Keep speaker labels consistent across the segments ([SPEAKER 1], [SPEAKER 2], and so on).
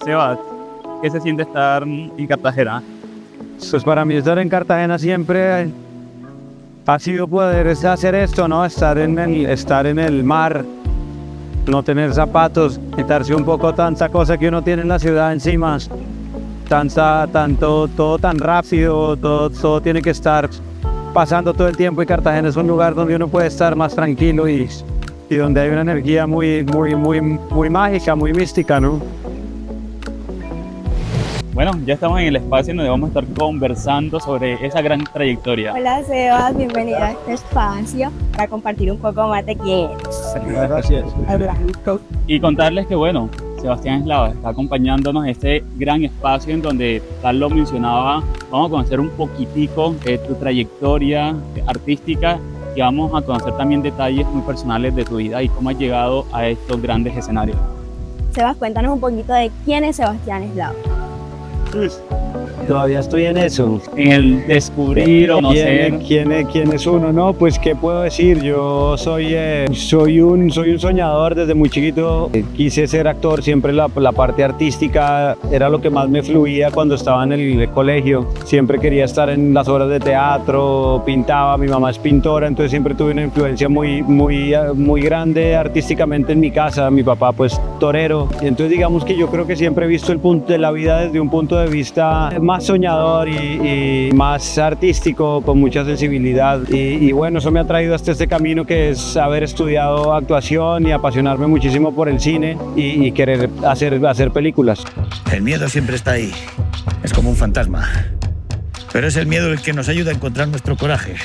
[SPEAKER 1] Sebas, ¿qué se siente estar en Cartagena?
[SPEAKER 2] Pues para mí estar en Cartagena siempre ha sido poder hacer esto, ¿no? Estar en el mar, no tener zapatos, quitarse un poco tanta cosa que uno tiene en la ciudad encima, todo tan rápido, todo tiene que estar pasando todo el tiempo, y Cartagena es un lugar donde uno puede estar más tranquilo y donde hay una energía muy mágica, muy mística, ¿no?
[SPEAKER 1] Bueno, ya estamos en el espacio donde vamos a estar conversando sobre esa gran trayectoria.
[SPEAKER 3] Hola Sebas, bienvenido a este espacio para compartir un poco más de quién eres.
[SPEAKER 2] Gracias.
[SPEAKER 3] Blanco.
[SPEAKER 1] Y contarles que, bueno, Sebastián Eslava está acompañándonos en este gran espacio en donde, tal lo mencionaba, vamos a conocer un poquitico de tu trayectoria artística y vamos a conocer también detalles muy personales de tu vida y cómo has llegado a estos grandes escenarios.
[SPEAKER 3] Sebas, cuéntanos un poquito de quién es Sebastián Eslava.
[SPEAKER 2] Todavía estoy en eso.
[SPEAKER 1] En el descubrir o conocer.
[SPEAKER 2] ¿Quién es uno? No, pues qué puedo decir. Yo soy un soñador desde muy chiquito. Quise ser actor, siempre la parte artística era lo que más me fluía cuando estaba en el colegio. Siempre quería estar en las obras de teatro, pintaba, mi mamá es pintora, entonces siempre tuve una influencia muy grande artísticamente en mi casa. Mi papá pues torero. Y entonces digamos que yo creo que siempre he visto el punto de la vida desde un punto de vista más soñador y más artístico, con mucha sensibilidad, y bueno, eso me ha traído hasta este camino, que es haber estudiado actuación y apasionarme muchísimo por el cine y querer hacer películas.
[SPEAKER 4] El miedo siempre está ahí, es como un fantasma, pero es el miedo el que nos ayuda a encontrar nuestro coraje.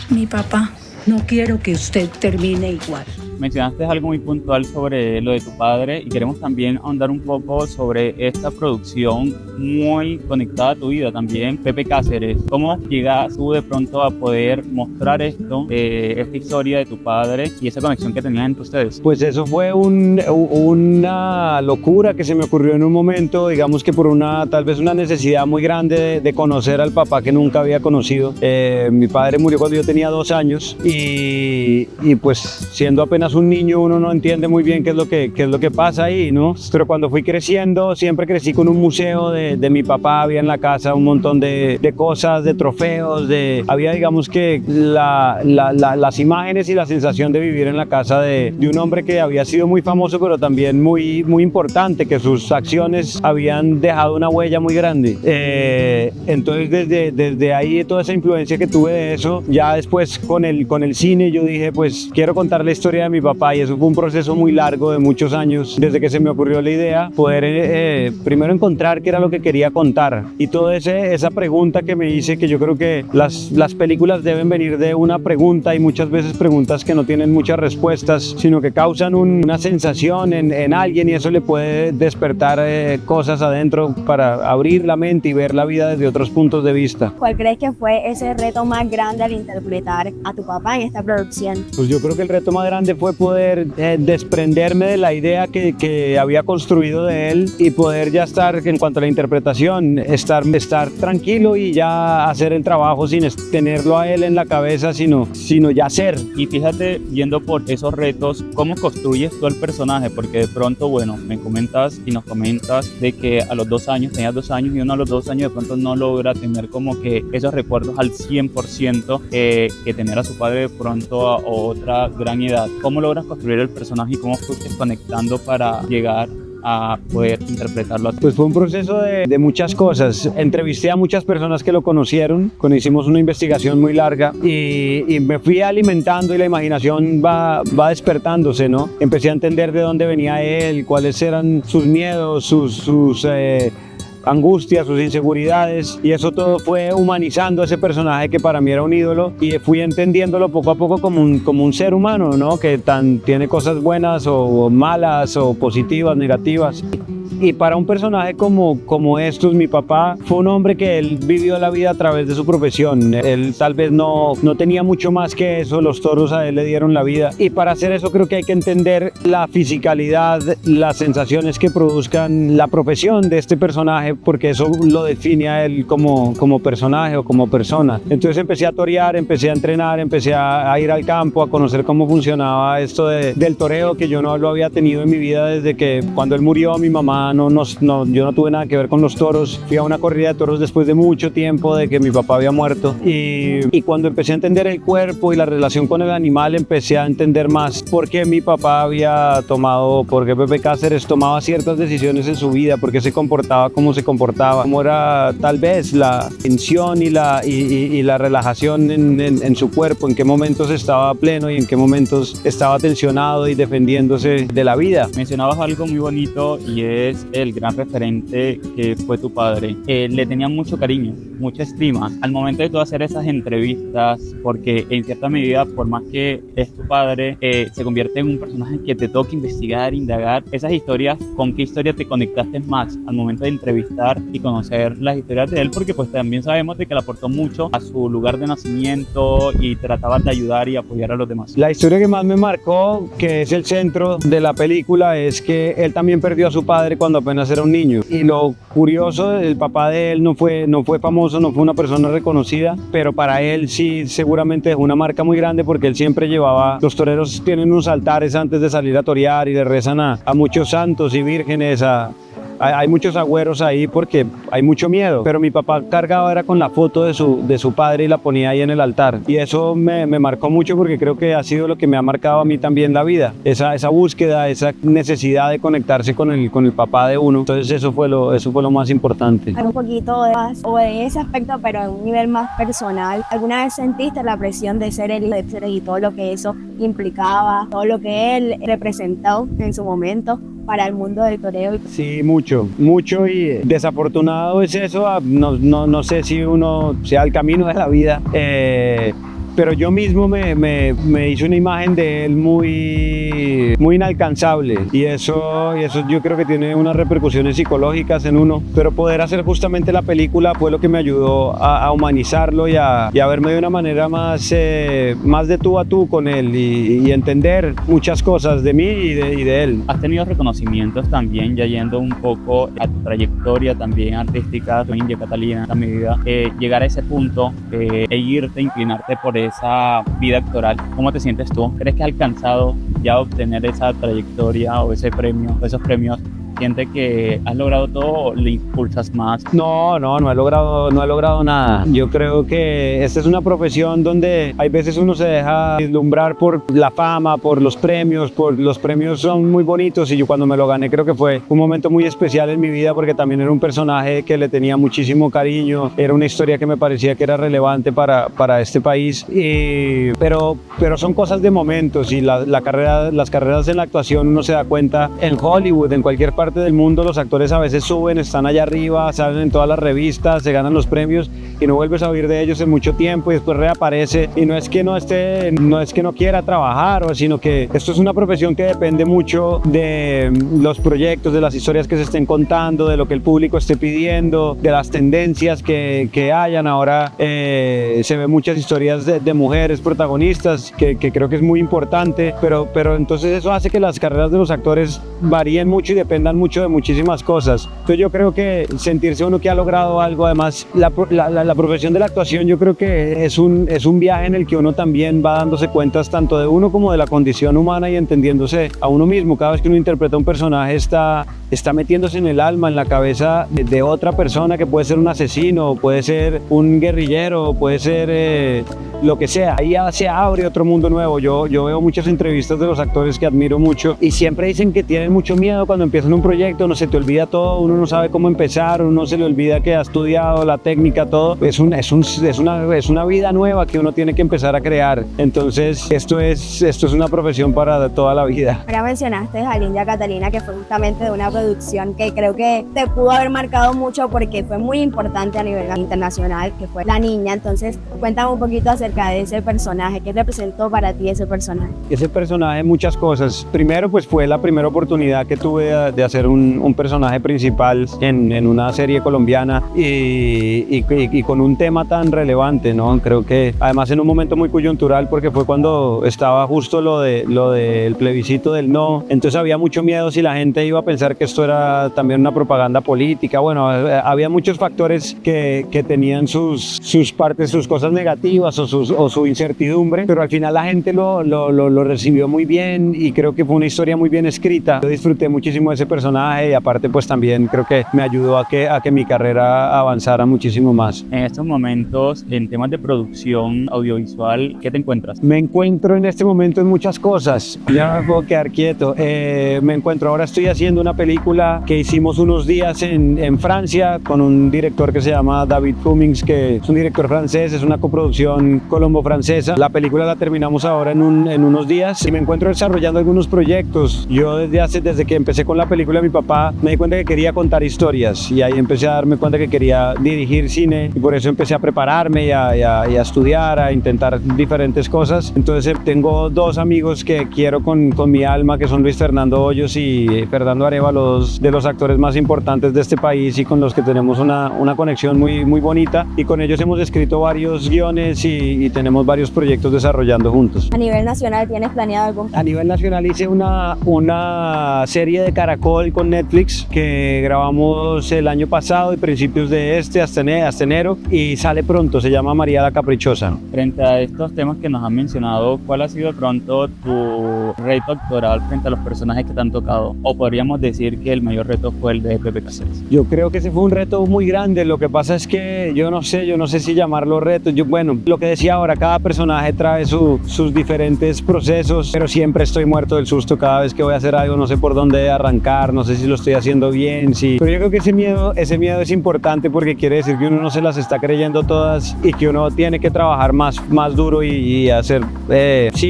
[SPEAKER 5] Mi papá, no quiero que usted termine igual.
[SPEAKER 1] Mencionaste algo muy puntual sobre lo de tu padre y queremos también ahondar un poco sobre esta producción muy conectada a tu vida también, Pepe Cáceres. ¿Cómo llegas tú de pronto a poder mostrar esta historia de tu padre y esa conexión que tenían entre ustedes?
[SPEAKER 2] Pues eso fue una locura que se me ocurrió en un momento, digamos que por tal vez una necesidad muy grande de conocer al papá que nunca había conocido. Mi padre murió cuando yo tenía 2 años y pues siendo apenas un niño uno no entiende muy bien qué es lo que pasa ahí, ¿no? Pero cuando fui creciendo, siempre crecí con un museo de mi papá, había en la casa un montón de cosas, de trofeos, había digamos que las imágenes y la sensación de vivir en la casa de un hombre que había sido muy famoso, pero también muy importante, que sus acciones habían dejado una huella muy grande. Entonces desde ahí, toda esa influencia que tuve de eso, ya después con el cine yo dije, pues quiero contar la historia de mi papá, y eso fue un proceso muy largo de muchos años, desde que se me ocurrió la idea, poder primero encontrar qué era lo que quería contar, y toda esa pregunta que me hice, que yo creo que las películas deben venir de una pregunta, y muchas veces preguntas que no tienen muchas respuestas, sino que causan una sensación en alguien, y eso le puede despertar cosas adentro para abrir la mente y ver la vida desde otros puntos de vista.
[SPEAKER 3] ¿Cuál crees que fue ese reto más grande al interpretar a tu papá en esta producción?
[SPEAKER 2] Pues yo creo que el reto más grande fue poder desprenderme de la idea que había construido de él, y poder ya estar, en cuanto a la interpretación, estar tranquilo y ya hacer el trabajo sin tenerlo a él en la cabeza, sino ya ser.
[SPEAKER 1] Y fíjate, yendo por esos retos, ¿cómo construyes tú el personaje? Porque de pronto, bueno, me comentas y nos comentas de que a los 2 años, tenías 2 años, y uno a los 2 años de pronto no logra tener como que esos recuerdos al 100% que tener a su padre de pronto a otra gran edad. ¿Cómo logras construir el personaje y cómo fuiste conectando para llegar a poder interpretarlo?
[SPEAKER 2] Pues fue un proceso de muchas cosas. Entrevisté a muchas personas que lo conocieron, cuando hicimos una investigación muy larga, y me fui alimentando, y la imaginación va despertándose, ¿no? Empecé a entender de dónde venía él, cuáles eran sus miedos, sus angustias, sus inseguridades, y eso todo fue humanizando a ese personaje que para mí era un ídolo, y fui entendiéndolo poco a poco como un ser humano, ¿no? Que tiene cosas buenas o malas, o positivas, negativas. Y para un personaje como estos, mi papá fue un hombre que él vivió la vida a través de su profesión. Él tal vez no tenía mucho más que eso, los toros a él le dieron la vida. Y para hacer eso creo que hay que entender la fisicalidad, las sensaciones que produzcan la profesión de este personaje, porque eso lo define a él como personaje o como persona. Entonces empecé a torear, empecé a entrenar, empecé a ir al campo, a conocer cómo funcionaba esto del toreo, que yo no lo había tenido en mi vida desde que cuando él murió mi mamá yo no tuve nada que ver con los toros. Fui a una corrida de toros después de mucho tiempo de que mi papá había muerto y cuando empecé a entender el cuerpo y la relación con el animal, empecé a entender más por qué mi papá había tomado, por qué Pepe Cáceres tomaba ciertas decisiones en su vida, por qué se comportaba como se comportaba, cómo era tal vez la tensión y la relajación en su cuerpo, en qué momentos estaba pleno y en qué momentos estaba tensionado y defendiéndose de la vida.
[SPEAKER 1] Mencionabas algo muy bonito y es el gran referente que fue tu padre. Le tenía mucho cariño, mucha estima. Al momento de tú hacer esas entrevistas, porque en cierta medida, por más que es tu padre, se convierte en un personaje que te toca investigar, indagar esas historias. ¿Con qué historia te conectaste más al momento de entrevistar y conocer las historias de él? Porque pues también sabemos de que le aportó mucho a su lugar de nacimiento y trataba de ayudar y apoyar a los demás.
[SPEAKER 2] La historia que más me marcó, que es el centro de la película, es que él también perdió a su padre cuando apenas era un niño. Y lo curioso, el papá de él no fue famoso, no fue una persona reconocida, pero para él sí seguramente dejó una marca muy grande porque él siempre llevaba, los toreros tienen unos altares antes de salir a torear y le rezan a muchos santos y vírgenes, hay muchos agüeros ahí porque hay mucho miedo, pero mi papá cargaba era con la foto de su padre y la ponía ahí en el altar, y eso me marcó mucho porque creo que ha sido lo que me ha marcado a mí también la vida, esa búsqueda, esa necesidad de conectarse con el papá de uno. Entonces eso fue lo más importante.
[SPEAKER 3] Un poquito de ese aspecto, pero a un nivel más personal. ¿Alguna vez sentiste la presión de ser el hijo y todo lo que eso implicaba, todo lo que él representó en su momento para el mundo del toreo?
[SPEAKER 2] Sí, mucho, y desafortunado es eso, no sé si uno sea el camino de la vida, pero yo mismo me hice una imagen de él muy inalcanzable, y eso yo creo que tiene unas repercusiones psicológicas en uno, pero poder hacer justamente la película fue lo que me ayudó a humanizarlo y a verme de una manera más de tú a tú con él y entender muchas cosas de mí y de él.
[SPEAKER 1] ¿Has tenido reconocimientos también, ya yendo un poco a tu trayectoria también artística, tu India Catalina, a mi vida, llegar a ese punto e irte, inclinarte por esa vida actoral? ¿Cómo te sientes tú? ¿Crees que has alcanzado ya obtener esa trayectoria o ese premio, o esos premios? ¿Sientes que has logrado todo o le impulsas más?
[SPEAKER 2] No he logrado nada. Yo creo que esta es una profesión donde hay veces uno se deja deslumbrar por la fama, por los premios son muy bonitos, y yo cuando me lo gané creo que fue un momento muy especial en mi vida porque también era un personaje que le tenía muchísimo cariño, era una historia que me parecía que era relevante para este país, pero son cosas de momentos, y las carreras en la actuación uno se da cuenta en Hollywood, en cualquier parte del mundo, los actores a veces suben, están allá arriba, salen en todas las revistas, se ganan los premios y no vuelves a oír de ellos en mucho tiempo, y después reaparece, y no es que no quiera trabajar, sino que esto es una profesión que depende mucho de los proyectos, de las historias que se estén contando, de lo que el público esté pidiendo, de las tendencias que hayan. Ahora se ven muchas historias de mujeres protagonistas que creo que es muy importante, pero entonces eso hace que las carreras de los actores varíen mucho y dependan mucho de muchísimas cosas. Entonces yo creo que sentirse uno que ha logrado algo, además la profesión de la actuación, yo creo que es un viaje en el que uno también va dándose cuentas tanto de uno como de la condición humana y entendiéndose a uno mismo. Cada vez que uno interpreta un personaje está metiéndose en el alma, en la cabeza de otra persona, que puede ser un asesino, puede ser un guerrillero, puede ser lo que sea. Ahí ya se abre otro mundo nuevo. Yo veo muchas entrevistas de los actores que admiro mucho y siempre dicen que tienen mucho miedo cuando empiezan un proyecto, no se te olvida todo, uno no sabe cómo empezar, uno se le olvida que ha estudiado la técnica, todo. Es una vida nueva que uno tiene que empezar a crear. Entonces esto es una profesión para toda la vida.
[SPEAKER 3] Ahora mencionaste a India Catalina, que fue justamente de una producción que creo que te pudo haber marcado mucho porque fue muy importante a nivel internacional, que fue La Niña. Entonces cuéntame un poquito acerca acerca de ese personaje. ¿Qué representó para ti ese personaje?
[SPEAKER 2] Ese personaje, muchas cosas. Primero, pues fue la primera oportunidad que tuve de hacer un personaje principal en una serie colombiana y con un tema tan relevante, ¿no? Creo que además en un momento muy coyuntural, porque fue cuando estaba justo lo del plebiscito del no, entonces había mucho miedo si la gente iba a pensar que esto era también una propaganda política. Bueno, había muchos factores que tenían sus partes, sus cosas negativas o su incertidumbre, pero al final la gente lo recibió muy bien y creo que fue una historia muy bien escrita. Yo disfruté muchísimo de ese personaje y aparte pues también creo que me ayudó a que mi carrera avanzara muchísimo más.
[SPEAKER 1] En estos momentos, en temas de producción audiovisual, ¿qué te encuentras?
[SPEAKER 2] Me encuentro en este momento en muchas cosas, ya no me puedo quedar quieto. Ahora estoy haciendo una película que hicimos unos días en Francia con un director que se llama David Cummings, que es un director francés, es una coproducción colombo-francesa. La película la terminamos ahora en unos días y me encuentro desarrollando algunos proyectos. Yo desde que empecé con la película de mi papá me di cuenta que quería contar historias y ahí empecé a darme cuenta que quería dirigir cine y por eso empecé a prepararme y a estudiar, a intentar diferentes cosas. Entonces tengo dos amigos que quiero con mi alma, que son Luis Fernando Hoyos y Fernando Arévalo, dos de los actores más importantes de este país y con los que tenemos una conexión muy, muy bonita, y con ellos hemos escrito varios guiones y tenemos varios proyectos desarrollando juntos.
[SPEAKER 3] A nivel nacional, ¿tienes planeado algún?
[SPEAKER 2] A nivel nacional hice una serie de Caracol con Netflix que grabamos el año pasado y principios de hasta enero, y sale pronto, se llama María la Caprichosa.
[SPEAKER 1] Frente a estos temas que nos han mencionado, ¿cuál ha sido de pronto tu reto actoral frente a los personajes que te han tocado? O podríamos decir que el mayor reto fue el de Pepe Cáceres.
[SPEAKER 2] Yo creo que ese fue un reto muy grande. Lo que pasa es que yo no sé si llamarlo reto. Bueno, lo que decía ahora, cada personaje trae sus diferentes procesos, pero siempre estoy muerto del susto cada vez que voy a hacer algo. No sé por dónde arrancar, no sé si lo estoy haciendo bien, sí. Pero yo creo que ese miedo es importante porque quiere decir que uno no se las está creyendo todas y que uno tiene que trabajar más duro y hacer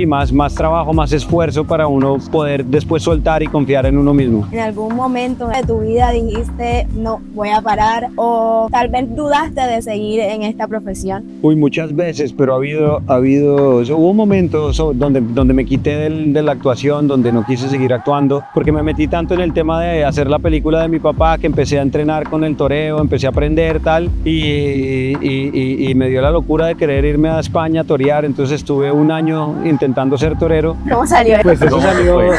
[SPEAKER 2] más trabajo, más esfuerzo para uno poder después soltar y confiar en uno mismo.
[SPEAKER 3] ¿En algún momento de tu vida dijiste, no, voy a parar, o tal vez dudaste de seguir en esta profesión?
[SPEAKER 2] Uy, muchas veces, pero hubo momentos donde me quité de la actuación, donde no quise seguir actuando, porque me metí tanto en el tema de hacer la película de mi papá que empecé a entrenar con el toreo, empecé a aprender tal, y me dio la locura de querer irme a España a torear. Entonces estuve un año intentando ser torero.
[SPEAKER 3] ¿Cómo salió?
[SPEAKER 2] Pues eso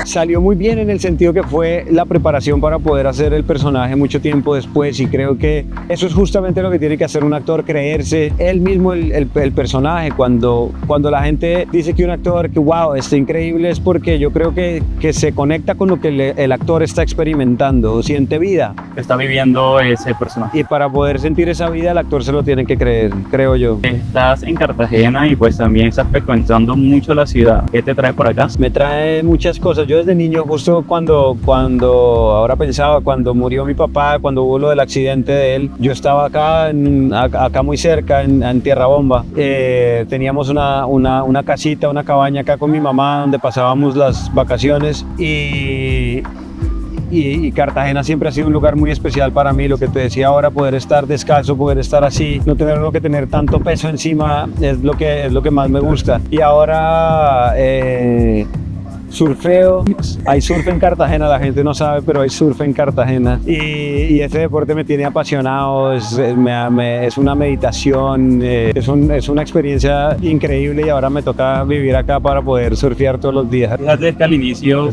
[SPEAKER 2] salió muy bien en el sentido que fue la preparación para poder hacer el personaje mucho tiempo después, y creo que eso es justamente lo que tiene que hacer un actor, creerse él mismo el personaje. Cuando la gente dice que un actor, que wow, está increíble, es porque yo creo que se conecta con lo que el actor está experimentando, siente vida.
[SPEAKER 1] Está viviendo ese personaje.
[SPEAKER 2] Y para poder sentir esa vida, el actor se lo tiene que creer, creo yo.
[SPEAKER 1] Estás en Cartagena y pues también estás frecuentando mucho la ciudad. ¿Qué te trae por acá?
[SPEAKER 2] Me trae muchas cosas. Yo desde niño, justo cuando ahora pensaba, cuando murió mi papá, cuando hubo lo del accidente de él, yo estaba acá muy cerca, en Tierra Bomba. Teníamos una casita, una cabaña acá con mi mamá donde pasábamos las vacaciones, y Cartagena siempre ha sido un lugar muy especial para mí. Lo que te decía ahora, poder estar descalzo, poder estar así, no tener que tener tanto peso encima, es lo que más me gusta. Y ahora surfeo, hay surf en Cartagena, la gente no sabe, pero hay surf en Cartagena, y ese deporte me tiene apasionado, es una meditación, es una experiencia increíble, y ahora me toca vivir acá para poder surfear todos los días.
[SPEAKER 1] Fíjate que al inicio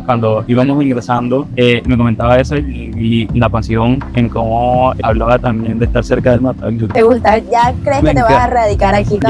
[SPEAKER 1] cuando íbamos ingresando, me comentaba eso y la pasión en cómo hablaba también de estar cerca del mar.
[SPEAKER 3] ¿Te gusta? ¿Ya crees que te vas a radicar aquí?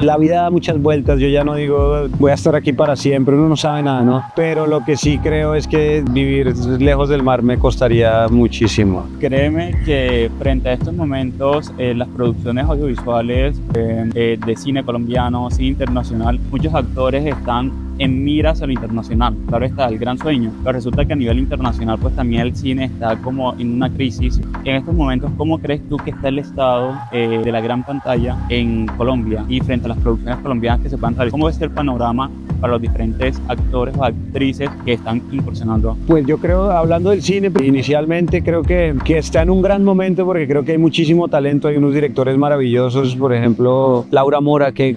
[SPEAKER 2] La vida da muchas vueltas, yo ya no digo voy a estar aquí para siempre, uno no sabe nada, ¿no? Pero lo que sí creo es que vivir lejos del mar me costaría muchísimo.
[SPEAKER 1] Créeme que frente a estos momentos, las producciones audiovisuales de cine colombiano, cine internacional, muchos actores están en miras a lo internacional. Claro está, el gran sueño, pero resulta que a nivel internacional pues también el cine está como en una crisis. En estos momentos, ¿cómo crees tú que está el estado de la gran pantalla en Colombia y frente a las producciones colombianas que se puedan salir? ¿Cómo ves el panorama para los diferentes actores o actrices que están incursionando?
[SPEAKER 2] Pues yo creo, hablando del cine, inicialmente creo que está en un gran momento porque creo que hay muchísimo talento, hay unos directores maravillosos, por ejemplo, Laura Mora, que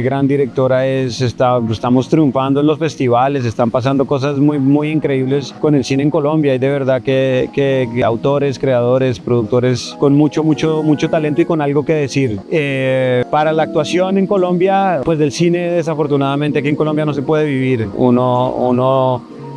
[SPEAKER 2] gran directora es, estamos triunfando en los festivales, están pasando cosas muy increíbles con el cine en Colombia, y de verdad que autores, creadores, productores con mucho talento y con algo que decir. Para la actuación en Colombia, pues del cine desafortunadamente aquí en Colombia no se puede vivir,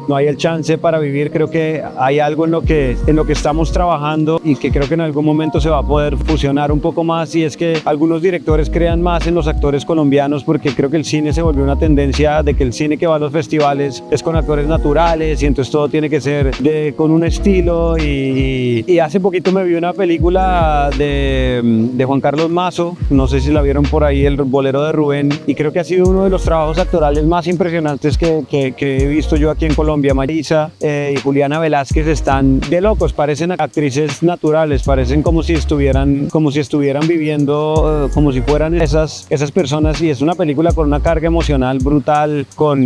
[SPEAKER 2] no hay el chance para vivir. Creo que hay algo en lo que estamos trabajando y que creo que en algún momento se va a poder fusionar un poco más, y es que algunos directores crean más en los actores colombianos, porque creo que el cine se volvió una tendencia de que el cine que va a los festivales es con actores naturales y entonces todo tiene que ser con un estilo, y hace poquito me vi una película de Juan Carlos Mazo, no sé si la vieron por ahí, El bolero de Rubén, y creo que ha sido uno de los trabajos actorales más impresionantes que he visto yo aquí en Colombia. Marisa y Juliana Velázquez están de locos, parecen actrices naturales, parecen como si estuvieran viviendo, como si fueran esas personas, y es una película con una carga emocional brutal, con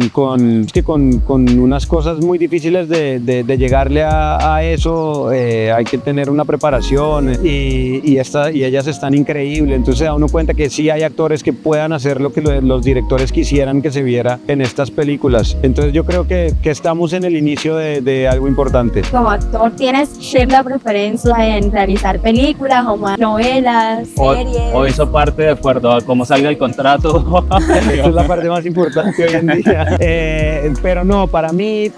[SPEAKER 2] unas cosas muy difíciles de llegarle a eso. Hay que tener una preparación, y ellas están increíbles, entonces se da uno cuenta que sí hay actores que puedan hacer lo que los directores quisieran que se viera en estas películas. Entonces yo creo que estamos en el inicio de algo importante.
[SPEAKER 3] Como actor, ¿tienes cierta preferencia en realizar películas o más novelas, series?
[SPEAKER 1] O eso parte de acuerdo a cómo salga el contrato.
[SPEAKER 2] Esa es la parte más importante hoy en día. Pero no, para mí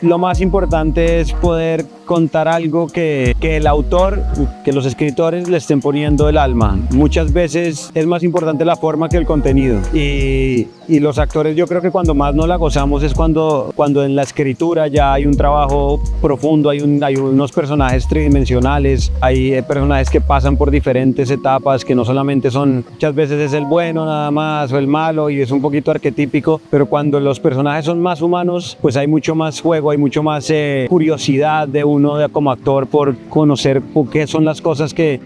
[SPEAKER 2] lo más importante es poder contar algo que el autor, que los escritores le estén poniendo el alma. Muchas veces es más importante la forma que el contenido, y los actores, yo creo que cuando más nos la gozamos es cuando en la escritura ya hay un trabajo profundo, hay unos personajes tridimensionales, hay personajes que pasan por diferentes etapas, que no solamente son, muchas veces es el bueno nada más o el malo, y es un poquito arquetípico, pero cuando los personajes son más humanos, pues hay mucho más juego, hay mucho más curiosidad de uno como actor por conocer qué son las cosas que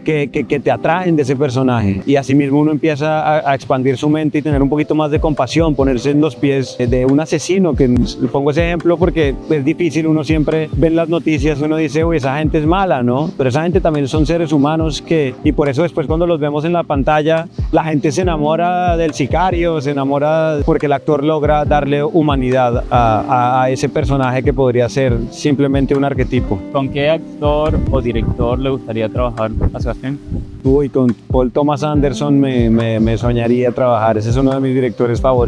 [SPEAKER 2] te atraen de ese personaje, y así mismo uno empieza a expandir su mente y tener un poquito más de compasión, ponerse en los pies de un asesino, que pongo ese ejemplo porque es difícil, uno siempre ve en las noticias, uno dice, uy, esa gente es mala, ¿no? Pero esa gente también son seres humanos y por eso después cuando los vemos en la pantalla, la gente se enamora del sicario, se enamora porque el actor logra darle humanidad a ese personaje que podría ser simplemente un arquetipo.
[SPEAKER 1] ¿Con qué actor o director le gustaría trabajar a Sebastián?
[SPEAKER 2] Uy, con Paul Thomas Anderson me soñaría trabajar, ese es uno de mis directores favoritos,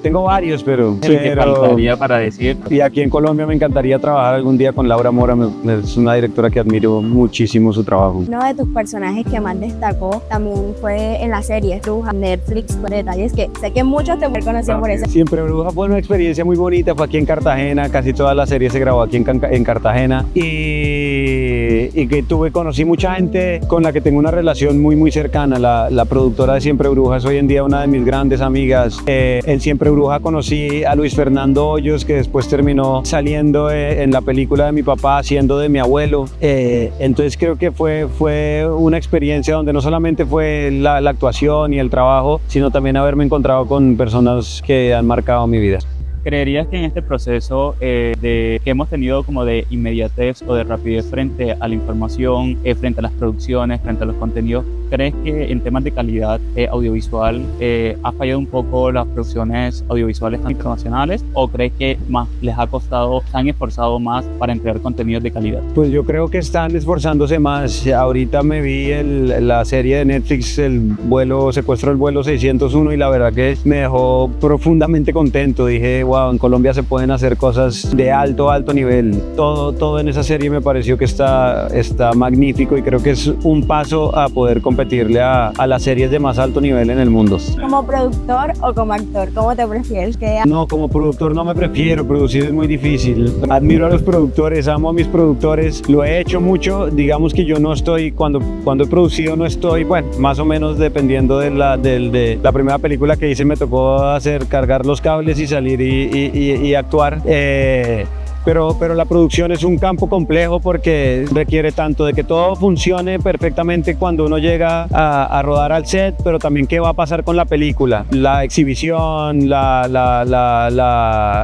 [SPEAKER 2] tengo varios, pero
[SPEAKER 1] ¿Qué faltaría para decir?
[SPEAKER 2] Y aquí en Colombia me encantaría trabajar algún día con Laura Mora, es una directora que admiro muchísimo su trabajo.
[SPEAKER 3] Uno de tus personajes que más destacó también fue en la serie Bruja, Netflix, con detalles que sé que muchos te conocían por eso.
[SPEAKER 2] Siempre Bruja fue una experiencia muy bonita, fue aquí en Cartagena, casi toda la serie se grabó aquí en Cartagena, y que conocí mucha gente con la que tengo una relación muy cercana. La productora de Siempre Bruja es hoy en día una de mis grandes amigas. En Siempre Bruja conocí a Luis Fernando Hoyos, que después terminó saliendo en la película de mi papá, haciendo de mi abuelo. Entonces creo que fue una experiencia donde no solamente fue la actuación y el trabajo, sino también haberme encontrado con personas que han marcado mi vida.
[SPEAKER 1] ¿Creerías que en este proceso que hemos tenido como de inmediatez o de rapidez frente a la información, frente a las producciones, frente a los contenidos, crees que en temas de calidad audiovisual ha fallado un poco las producciones audiovisuales internacionales, o crees que más les ha costado, se han esforzado más para entregar contenidos de calidad?
[SPEAKER 2] Pues yo creo que están esforzándose más. Ahorita me vi la serie de Netflix, Secuestro del vuelo 601, y la verdad que me dejó profundamente contento. Dije, wow, wow, en Colombia se pueden hacer cosas de alto nivel. Todo en esa serie me pareció que está magnífico y creo que es un paso a poder competirle a las series de más alto nivel en el mundo.
[SPEAKER 3] ¿Como productor o como actor? ¿Cómo te prefieres?
[SPEAKER 2] No, como productor no me prefiero, producir es muy difícil. Admiro a los productores, amo a mis productores, lo he hecho mucho, digamos que yo no estoy, cuando he producido no estoy, bueno, más o menos dependiendo de la primera película que hice me tocó cargar los cables y salir y actuar. Pero la producción es un campo complejo porque requiere tanto de que todo funcione perfectamente cuando uno llega a rodar al set, pero también qué va a pasar con la película, la exhibición,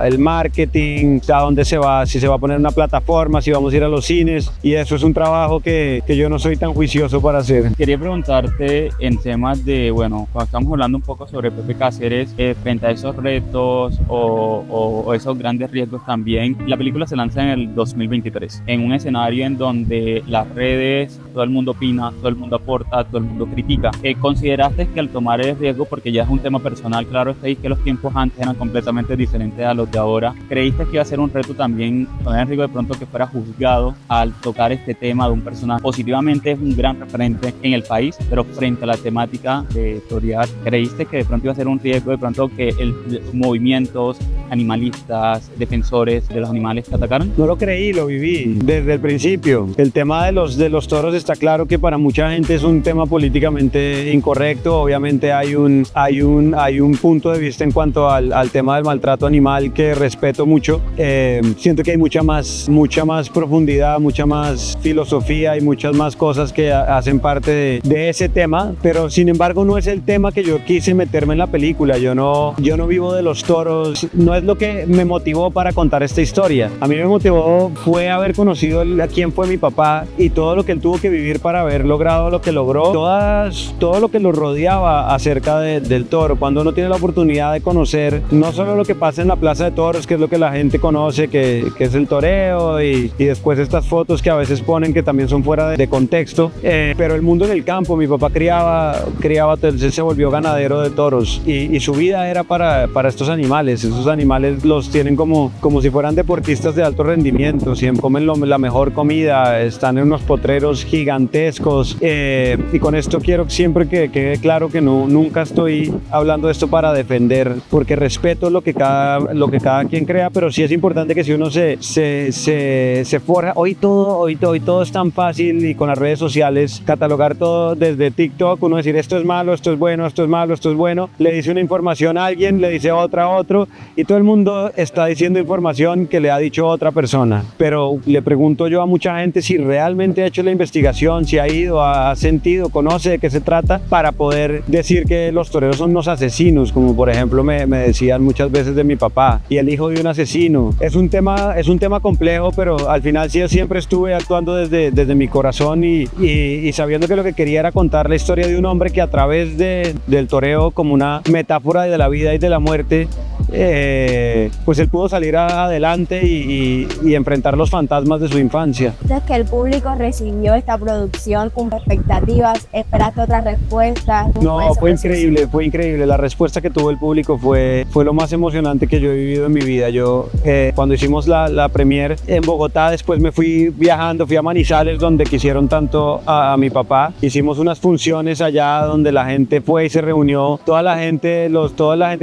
[SPEAKER 2] el marketing, a dónde se va, si se va a poner una plataforma, si vamos a ir a los cines, y eso es un trabajo que yo no soy tan juicioso para hacer.
[SPEAKER 1] Quería preguntarte en temas de, bueno, cuando estamos hablando un poco sobre Pepe Cáceres, frente a esos retos o esos grandes riesgos también, la película se lanza en el 2023, en un escenario en donde las redes, todo el mundo opina, todo el mundo aporta, todo el mundo critica. ¿Consideraste que al tomar el riesgo, porque ya es un tema personal, claro, estáis que los tiempos antes eran completamente diferentes a los de ahora, creíste que iba a ser un reto también, con el riesgo de pronto que fuera juzgado al tocar este tema de un personaje? Positivamente es un gran referente en el país, pero frente a la temática de Toriar, ¿creíste que de pronto iba a ser un riesgo de pronto que los movimientos animalistas, defensores de los animales te atacaron?
[SPEAKER 2] No lo creí, lo viví desde el principio. El tema de los toros está claro que para mucha gente es un tema políticamente incorrecto. Obviamente hay un punto de vista en cuanto al tema del maltrato animal que respeto mucho. Siento que hay mucha más profundidad, mucha más filosofía y muchas más cosas que hacen parte de ese tema, pero sin embargo no es el tema que yo quise meterme en la película. Yo no vivo de los toros, no es lo que me motivó para contar esta historia. A mí me motivó fue haber conocido a quién fue mi papá y todo lo que él tuvo que vivir para haber logrado lo que logró, todo lo que lo rodeaba acerca del toro. Cuando uno tiene la oportunidad de conocer no solo lo que pasa en la plaza de toros, que es lo que la gente conoce, que es el toreo, y después estas fotos que a veces ponen que también son fuera de contexto, pero el mundo en el campo. Mi papá criaba, él se volvió ganadero de toros y su vida era para estos animales. Esos animales los tienen como si fueran deportistas de alto rendimiento, siempre comen la mejor comida, están en unos potreros gigantescos, y con esto quiero siempre que quede claro que nunca estoy hablando de esto para defender, porque respeto lo que cada quien crea, pero sí es importante que si uno se forja, hoy todo es tan fácil, y con las redes sociales catalogar todo desde TikTok, uno decir esto es malo, esto es bueno, esto es malo, esto es bueno, le dice una información a alguien, le dice otra a otro, y todo el mundo está diciendo información que le ha dicho otra persona. Pero le pregunto yo a mucha gente si realmente ha hecho la investigación, si ha ido, ha sentido, conoce de qué se trata, para poder decir que los toreros son unos asesinos, como por ejemplo me decían muchas veces de mi papá, y el hijo de un asesino. Es un tema complejo, pero al final sí, yo siempre estuve actuando desde mi corazón y sabiendo que lo que quería era contar la historia de un hombre que a través del toreo, como una metáfora de la vida y de la muerte, pues él pudo salir adelante y enfrentar los fantasmas de su infancia.
[SPEAKER 3] Entonces, que el público recibió esta producción con expectativas, esperaste otras respuestas.
[SPEAKER 2] No, fue increíble. La respuesta que tuvo el público fue lo más emocionante que yo he vivido en mi vida. Yo, cuando hicimos la premiere en Bogotá, después me fui viajando, fui a Manizales, donde quisieron tanto a mi papá. Hicimos unas funciones allá donde la gente fue y se reunió, toda la gente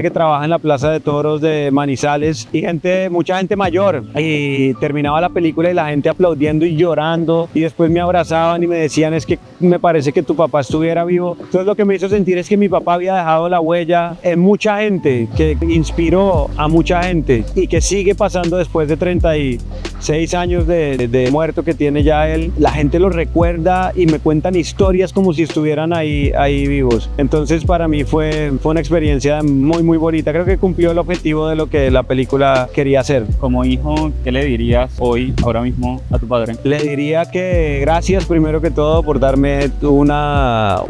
[SPEAKER 2] que trabaja en la Plaza de Toros de Manizales, y mucha gente mayor, y terminaba la película y la gente aplaudiendo y llorando, y después me abrazaban y me decían, es que me parece que tu papá estuviera vivo. Entonces lo que me hizo sentir es que mi papá había dejado la huella en mucha gente, que inspiró a mucha gente y que sigue pasando después de 36 años de muerto que tiene ya él. La gente lo recuerda y me cuentan historias como si estuvieran ahí vivos. Entonces para mí fue una experiencia muy muy bonita. Creo que cumplió el objetivo de lo que la película quería hacer.
[SPEAKER 1] Como hijo, ¿qué le dirías hoy, ahora mismo, a tu padre?
[SPEAKER 2] Le diría que gracias primero que todo por darme una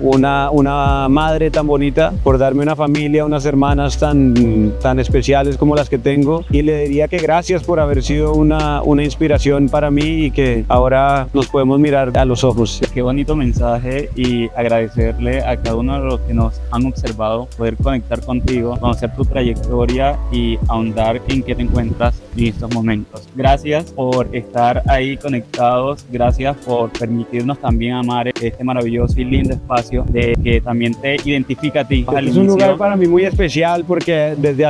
[SPEAKER 2] madre tan bonita, por darme una familia, unas hermanas tan especiales como las que tengo, y le diría que gracias por haber sido una una inspiración para mí y que ahora nos podemos mirar a los ojos.
[SPEAKER 1] Qué bonito mensaje y agradecerle a cada uno de los que nos han observado, poder conectar contigo, conocer tu trayectoria y ahondar en qué te encuentras en estos momentos. Gracias por estar ahí conectados, gracias por permitirnos también amar este maravilloso y lindo espacio de que también te identifica a ti.
[SPEAKER 2] Es un lugar para mí muy especial porque desde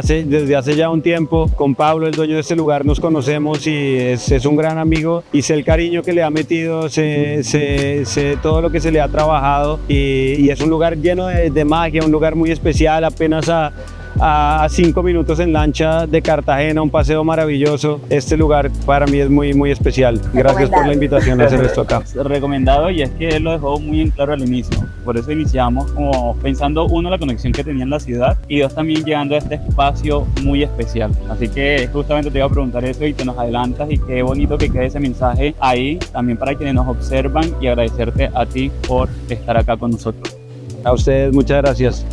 [SPEAKER 2] hace ya un tiempo con Pablo, el dueño de este lugar, nos conocemos y es un gran amigo y sé el cariño que le ha metido, sé todo lo que se le ha trabajado y es un lugar lleno de magia, un lugar muy especial, apenas a 5 minutos en lancha de Cartagena, un paseo maravilloso. Este lugar para mí es muy, muy especial. Gracias por la invitación a hacer esto acá.
[SPEAKER 1] Recomendado, y es que él lo dejó muy en claro al inicio. Por eso iniciamos como pensando, uno, la conexión que tenía en la ciudad y dos, también llegando a este espacio muy especial. Así que justamente te iba a preguntar eso y te nos adelantas, y qué bonito que quede ese mensaje ahí también para quienes nos observan, y agradecerte a ti por estar acá con nosotros.
[SPEAKER 2] A ustedes, muchas gracias.